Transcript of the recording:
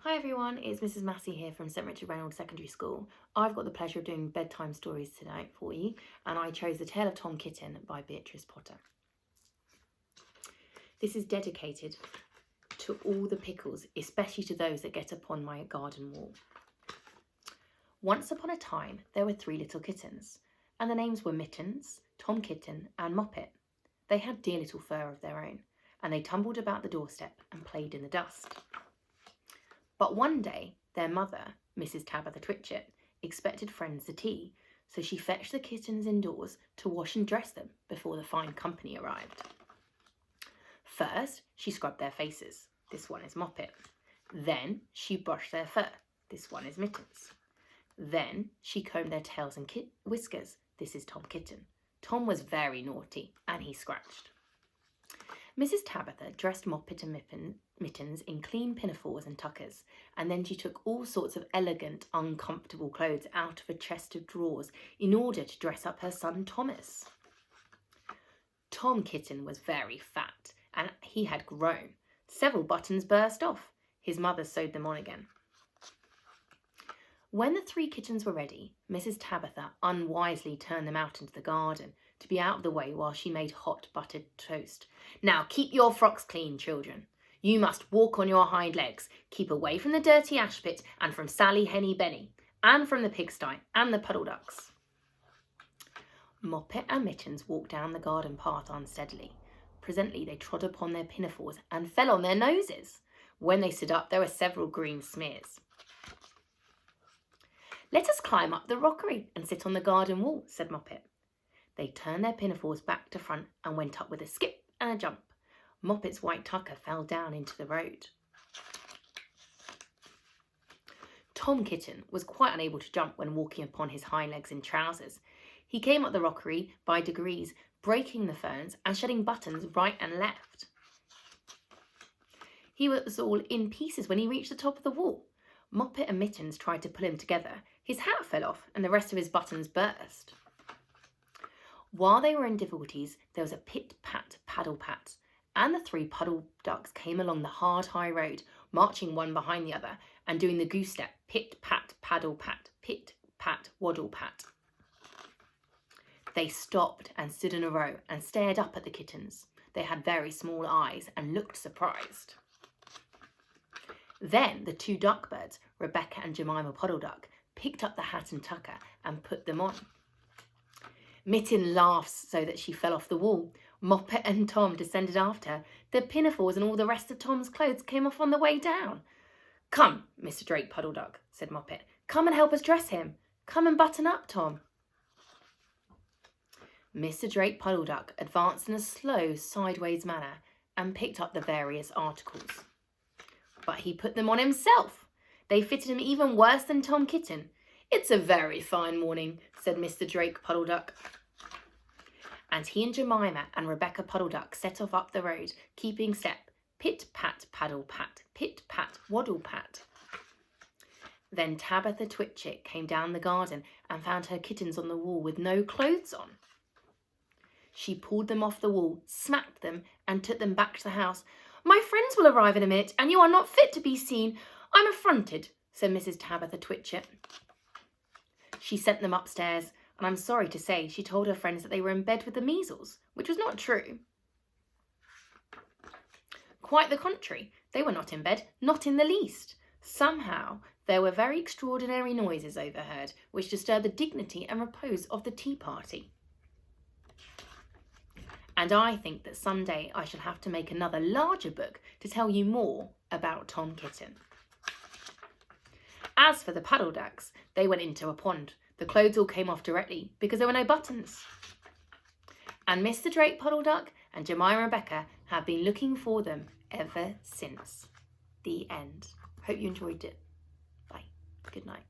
Hi everyone, it's Mrs. Massey here from St Richard Reynolds Secondary School. I've got the pleasure of doing bedtime stories tonight for you, and I chose The Tale of Tom Kitten by Beatrix Potter. This is dedicated to all the pickles, especially to those that get upon my garden wall. Once upon a time, there were 3 little kittens, and the names were Mittens, Tom Kitten and Moppet. They had dear little fur of their own, and they tumbled about the doorstep and played in the dust. But one day, their mother, Mrs. Tabitha Twitchit, expected friends to tea, so she fetched the kittens indoors to wash and dress them before the fine company arrived. First, she scrubbed their faces. This one is Moppet. Then, she brushed their fur. This one is Mittens. Then, she combed their tails and whiskers. This is Tom Kitten. Tom was very naughty, and he scratched. Mrs. Tabitha dressed Moppet and Mittens in clean pinafores and tuckers, and then she took all sorts of elegant, uncomfortable clothes out of a chest of drawers in order to dress up her son Thomas. Tom Kitten was very fat, and he had grown. Several buttons burst off. His mother sewed them on again. When the 3 kittens were ready, Mrs. Tabitha unwisely turned them out into the garden to be out of the way while she made hot buttered toast. Now keep your frocks clean, children. You must walk on your hind legs. Keep away from the dirty ash pit and from Sally Henny Benny, and from the pigsty and the puddle ducks. Moppet and Mittens walked down the garden path unsteadily. Presently they trod upon their pinafores and fell on their noses. When they stood up, there were several green smears. "Let us climb up the rockery and sit on the garden wall," said Moppet. They turned their pinafores back to front and went up with a skip and a jump. Moppet's white tucker fell down into the road. Tom Kitten was quite unable to jump when walking upon his hind legs in trousers. He came up the rockery by degrees, breaking the ferns and shedding buttons right and left. He was all in pieces when he reached the top of the wall. Moppet and Mittens tried to pull him together. His hat fell off and the rest of his buttons burst. While they were in difficulties, there was a pit-pat, paddle-pat, and the 3 puddle ducks came along the hard high road, marching one behind the other and doing the goose step, pit-pat, paddle-pat, pit-pat, waddle-pat. They stopped and stood in a row and stared up at the kittens. They had very small eyes and looked surprised. Then the 2 duckbirds, Rebecca and Jemima Puddle Duck, picked up the hat and tucker and put them on. Mitten laughed so that she fell off the wall. Moppet and Tom descended after her. The pinafores and all the rest of Tom's clothes came off on the way down. "Come, Mr. Drake Puddle Duck," said Moppet. "Come and help us dress him. Come and button up, Tom." Mr. Drake Puddle Duck advanced in a slow, sideways manner and picked up the various articles. But he put them on himself. They fitted him even worse than Tom Kitten. "It's a very fine morning," said Mr. Drake Puddle Duck. And he and Jemima and Rebecca Puddle Duck set off up the road, keeping step, pit-pat, paddle-pat, pit-pat, waddle-pat. Then Tabitha Twitchit came down the garden and found her kittens on the wall with no clothes on. She pulled them off the wall, smacked them, and took them back to the house. "My friends will arrive in a minute, and you are not fit to be seen. I'm affronted," said Mrs. Tabitha Twitchit. She sent them upstairs, and I'm sorry to say she told her friends that they were in bed with the measles, which was not true. Quite the contrary, they were not in bed, not in the least. Somehow there were very extraordinary noises overheard, which disturbed the dignity and repose of the tea party. And I think that someday I shall have to make another larger book to tell you more about Tom Kitten. As for the puddle ducks, they went into a pond. The clothes all came off directly because there were no buttons. And Mr. Drake Puddle Duck and Jemima and Rebecca have been looking for them ever since. The end. Hope you enjoyed it. Bye. Good night.